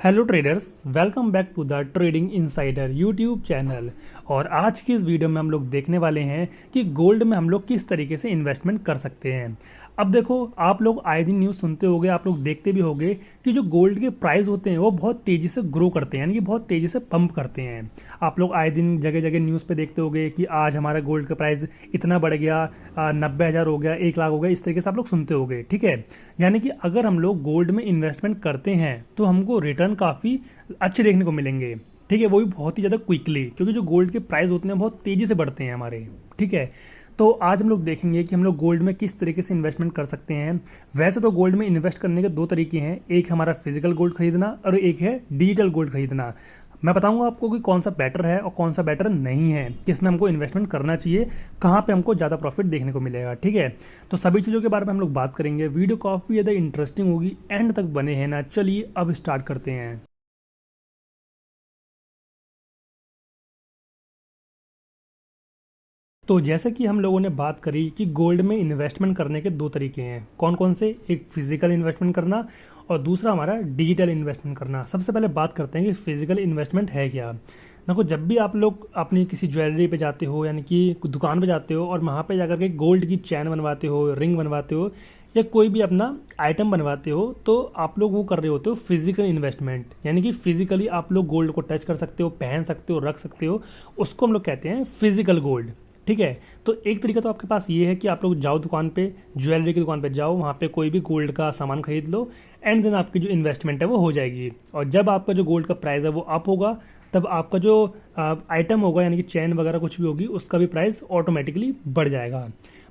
Hello traders, welcome back to the trading insider YouTube channel. और आज की इस वीडियो में हम लोग देखने वाले हैं कि गोल्ड में हम लोग किस तरीके से इन्वेस्टमेंट कर सकते हैं। अब देखो, आप लोग आए दिन न्यूज़ सुनते होंगे, आप लोग देखते भी होंगे कि जो गोल्ड के प्राइस होते हैं वो बहुत तेज़ी से ग्रो करते हैं, यानी कि बहुत तेज़ी से पंप करते हैं। आप लोग आए दिन जगह जगह न्यूज़ पे देखते होंगे कि आज हमारा गोल्ड का प्राइस इतना बढ़ गया, 90,000 हो गया, 1 लाख हो गया, इस तरीके से आप लोग सुनते होंगे। ठीक है, यानी कि अगर हम लोग गोल्ड में इन्वेस्टमेंट करते हैं तो हमको रिटर्न काफ़ी अच्छे देखने को मिलेंगे। ठीक है, वो भी बहुत ही ज़्यादा क्विकली, क्योंकि जो गोल्ड के प्राइस होते हैं बहुत तेज़ी से बढ़ते हैं हमारे। ठीक है, तो आज हम लोग देखेंगे कि हम लोग गोल्ड में किस तरीके से इन्वेस्टमेंट कर सकते हैं। वैसे तो गोल्ड में इन्वेस्ट करने के दो तरीके हैं, एक हमारा फिजिकल गोल्ड खरीदना और एक है डिजिटल गोल्ड खरीदना। मैं बताऊंगा आपको कि कौन सा बेटर है और कौन सा बेटर नहीं है, किस में हमको इन्वेस्टमेंट करना चाहिए, कहाँ पे हमको ज़्यादा प्रॉफिट देखने को मिलेगा। ठीक है, तो सभी चीज़ों के बारे में हम लोग बात करेंगे। वीडियो काफ़ी ज़्यादा इंटरेस्टिंग होगी, एंड तक बने हैं ना। चलिए अब स्टार्ट करते हैं। तो जैसे कि हम लोगों ने बात करी कि गोल्ड में इन्वेस्टमेंट करने के दो तरीके हैं, कौन कौन से, एक फिजिकल इन्वेस्टमेंट करना और दूसरा हमारा डिजिटल इन्वेस्टमेंट करना। सबसे पहले बात करते हैं कि फिजिकल इन्वेस्टमेंट है क्या। देखो, जब भी आप लोग अपनी किसी ज्वेलरी पे जाते हो, यानी कि दुकान पे जाते हो और वहाँ पे जाकर के गोल्ड की चैन बनवाते हो, रिंग बनवाते हो या कोई भी अपना आइटम बनवाते हो, तो आप लोग वो कर रहे होते हो फिजिकल इन्वेस्टमेंट, यानी कि फिजिकली आप लोग गोल्ड को टच कर सकते हो, पहन सकते हो, रख सकते हो। उसको हम लोग कहते हैं फिजिकल गोल्ड। ठीक है, तो एक तरीका तो आपके पास ये है कि आप लोग जाओ दुकान पे, ज्वेलरी की दुकान पे जाओ, वहाँ पे कोई भी गोल्ड का सामान खरीद लो, एंड देन आपकी जो इन्वेस्टमेंट है वो हो जाएगी। और जब आपका जो गोल्ड का प्राइस है वो अप होगा, तब आपका जो आइटम होगा, यानी कि चैन वगैरह कुछ भी होगी, उसका भी प्राइस ऑटोमेटिकली बढ़ जाएगा।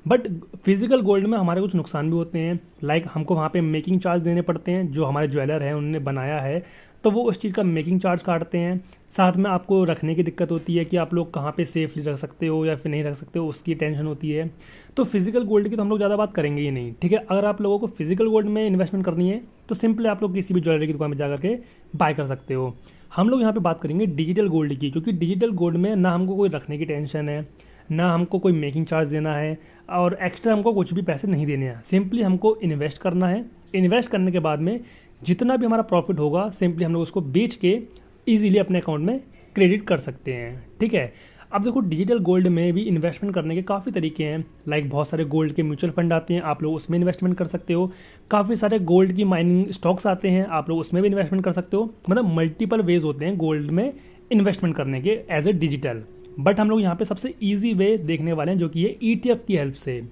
बट फिजिकल गोल्ड में हमारे कुछ नुकसान भी होते हैं, लाइक हमको वहाँ पे मेकिंग चार्ज देने पड़ते हैं। जो हमारे ज्वेलर हैं उन्होंने बनाया है तो वो उस चीज़ का मेकिंग चार्ज काटते हैं। साथ में आपको रखने की दिक्कत होती है कि आप लोग कहाँ पे सेफली रख सकते हो या फिर नहीं रख सकते हो, उसकी टेंशन होती है। तो फिजिकल गोल्ड की तो हम लोग ज़्यादा बात करेंगे ही नहीं। ठीक है, अगर आप लोगों को फिजिकल गोल्ड में इन्वेस्टमेंट करनी है तो सिंपली आप लोग किसी भी ज्वेलरी की दुकान में जा करके बाय कर सकते हो। हम लोग यहाँ पे बात करेंगे डिजिटल गोल्ड की, क्योंकि डिजिटल गोल्ड में ना हमको कोई रखने की टेंशन है, ना हमको कोई मेकिंग चार्ज देना है, और एक्स्ट्रा हमको कुछ भी पैसे नहीं देने हैं। सिंपली हमको इन्वेस्ट करना है। इन्वेस्ट करने के बाद में जितना भी हमारा प्रॉफिट होगा, सिंपली हम लोग उसको बेच के ईजिली अपने अकाउंट में क्रेडिट कर सकते हैं। ठीक है, अब देखो, डिजिटल गोल्ड में भी इन्वेस्टमेंट करने के काफ़ी तरीके हैं। लाइक बहुत सारे गोल्ड के म्यूचुअल फंड आते हैं, आप लोग उसमें इन्वेस्टमेंट कर सकते हो। काफ़ी सारे गोल्ड की माइनिंग स्टॉक्स आते हैं, आप लोग उसमें भी इन्वेस्टमेंट कर सकते हो। मतलब मल्टीपल वेज होते हैं गोल्ड में इन्वेस्टमेंट करने के एज ए डिजिटल। बट हम लोग यहाँ पे सबसे ईजी वे देखने वाले हैं, जो कि है ETF की हेल्प से।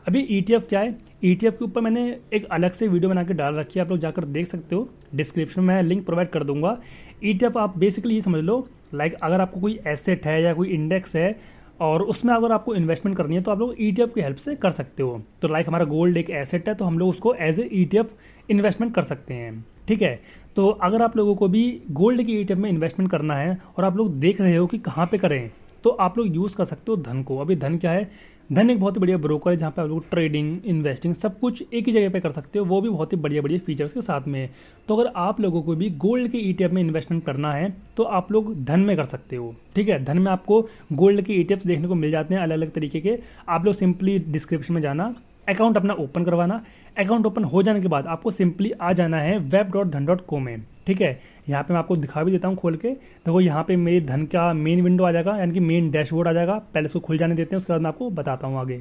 अभी ETF क्या है, ETF के ऊपर मैंने एक अलग से वीडियो बना के डाल रखी है, आप लोग जाकर देख सकते हो, डिस्क्रिप्शन में लिंक प्रोवाइड कर दूंगा। ETF आप बेसिकली ये समझ लो, लाइक अगर आपको कोई एसेट है या कोई इंडेक्स है और उसमें अगर आपको इन्वेस्टमेंट करनी है तो आप लोग ETF की हेल्प से कर सकते हो। तो लाइक हमारा गोल्ड एक एसेट है, तो हम लोग उसको एज ए ETF इन्वेस्टमेंट कर सकते हैं। ठीक है, तो अगर आप लोगों को भी गोल्ड की ETF में इन्वेस्टमेंट करना है और आप लोग देख रहे हो कि कहाँ पे करें, तो आप लोग यूज़ कर सकते हो धन को। अभी धन क्या है, धन एक बहुत ही बढ़िया ब्रोकर है जहाँ पे आप लोग ट्रेडिंग, इन्वेस्टिंग सब कुछ एक ही जगह पे कर सकते हो, वो भी बहुत ही बढ़िया बढ़िया फीचर्स के साथ में। तो अगर आप लोगों को भी गोल्ड के ETF में इन्वेस्टमेंट करना है तो आप लोग धन में कर सकते हो। ठीक है, धन में आपको गोल्ड के ETFs देखने को मिल जाते हैं अलग अलग तरीके के। आप लोग सिंपली डिस्क्रिप्शन में जाना, अकाउंट अपना ओपन करवाना। अकाउंट ओपन हो जाने के बाद आपको सिंपली आ जाना है web.dhan.co में। ठीक है, यहाँ पे मैं आपको दिखा भी देता हूँ खोल के। देखो, यहाँ पे मेरे धन का मेन विंडो आ जाएगा, यानी कि मेन डैशबोर्ड आ जाएगा। पहले इसको खुल जाने देते हैं, उसके बाद मैं आपको बताता हूँ आगे।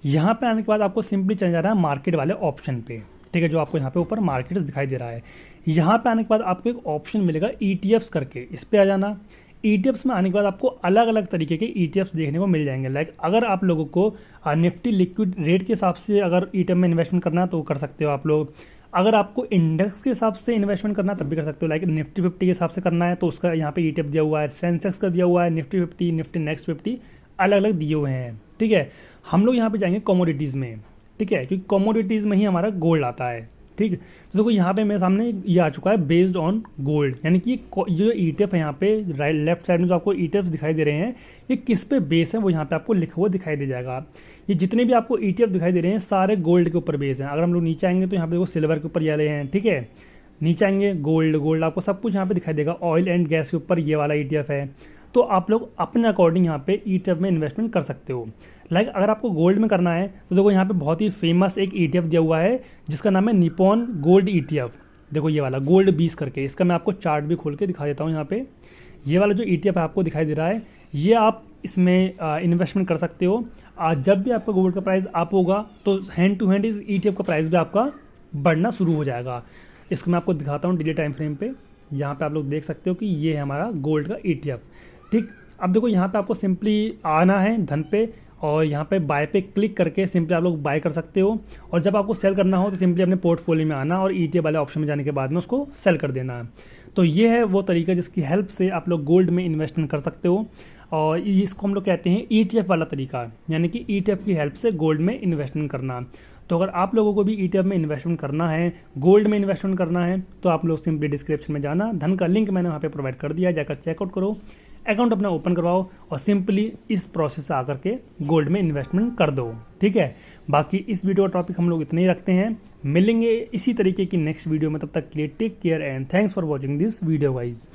यहाँ पे आने के बाद आपको सिंपली चल जाना है मार्केट वाले ऑप्शन पे। ठीक है, जो आपको यहाँ पे ऊपर मार्केट्स दिखाई दे रहा है। यहाँ पे आने के बाद आपको एक ऑप्शन मिलेगा ETFs करके, इस पर आ जाना। ETFs में आने के बाद आपको अलग अलग तरीके के ETFs देखने को मिल जाएंगे। लाइक अगर आप लोगों को निफ्टी लिक्विड रेट के हिसाब से अगर ETF में इन्वेस्टमेंट करना है तो कर सकते हो आप लोग। अगर आपको इंडेक्स के हिसाब से इन्वेस्टमेंट करना है तब भी कर सकते हो। लाइक निफ्टी 50 के हिसाब से करना है तो उसका यहाँ पे ETF दिया हुआ है, सेंसेक्स का दिया हुआ है, निफ्टी 50, निफ्टी नेक्स्ट 50 अलग अलग दिए हुए हैं। ठीक है, हम लोग यहाँ पे जाएंगे कमोडिटीज़ में। ठीक है, क्योंकि कमोडिटीज़ में ही हमारा गोल्ड आता है। ठीक, तो देखो यहाँ पे मेरे सामने ये आ चुका है बेस्ड ऑन गोल्ड, यानी कि जो ETF है यहाँ पे राइट लेफ्ट साइड में जो आपको ETFs दिखाई दे रहे हैं, ये किस पे बेस है वो यहाँ पे आपको लिखा हुआ दिखाई दे जाएगा। ये जितने भी आपको ETF दिखाई दे रहे हैं सारे गोल्ड के ऊपर बेस हैं। अगर हम लोग नीचे आएंगे तो यहाँ पे देखो सिल्वर के ऊपर ये वाले हैं। ठीक है, नीचे आएंगे गोल्ड, गोल्ड आपको सब कुछ यहाँ पे दिखाई देगा। ऑयल एंड गैस के ऊपर ये वाला ETF है। तो आप लोग अपने अकॉर्डिंग यहाँ पे ETF में इन्वेस्टमेंट कर सकते हो। लाइक अगर आपको गोल्ड में करना है तो देखो यहाँ पे बहुत ही फेमस एक ETF दिया हुआ है जिसका नाम है निपॉन गोल्ड ETF। देखो ये वाला गोल्ड 20 करके, इसका मैं आपको चार्ट भी खोल के दिखा देता हूँ यहाँ पे। ये वाला जो ETF आपको दिखाई दे रहा है, ये आप इसमें इन्वेस्टमेंट कर सकते हो। जब भी आपका गोल्ड का प्राइस अप होगा तो हैंड टू हैंड इस ETF का प्राइस भी आपका बढ़ना शुरू हो जाएगा। इसको मैं आपको दिखाता हूँ डेली टाइम फ्रेम पे। यहाँ पे आप लोग देख सकते हो कि ये है हमारा गोल्ड का ETF। ठीक, अब देखो यहाँ पे आपको सिंपली आना है धन पे, और यहाँ पे बाय पे क्लिक करके सिंपली आप लोग बाय कर सकते हो। और जब आपको सेल करना हो तो सिंपली अपने पोर्टफोलियो में आना और ETF वाले ऑप्शन में जाने के बाद में उसको सेल कर देना है। तो ये है वो तरीका जिसकी हेल्प से आप लोग गोल्ड में इन्वेस्टमेंट कर सकते हो, और इसको हम लोग कहते हैं ETF वाला तरीका, यानी कि ETF की हेल्प से गोल्ड में इन्वेस्टमेंट करना। तो अगर आप लोगों को भी ETF में इन्वेस्टमेंट करना है, गोल्ड में इन्वेस्टमेंट करना है, तो आप लोग सिंपली डिस्क्रिप्शन में जाना, धन का लिंक मैंने वहाँ पे प्रोवाइड कर दिया, जाकर चेकआउट करो, अकाउंट अपना ओपन करवाओ और सिंपली इस प्रोसेस से आकर के गोल्ड में इन्वेस्टमेंट कर दो। ठीक है, बाकी इस वीडियो का टॉपिक हम लोग इतने ही रखते हैं। मिलेंगे इसी तरीके की नेक्स्ट वीडियो में, तब तक के लिए take care and thanks for watching this video guys.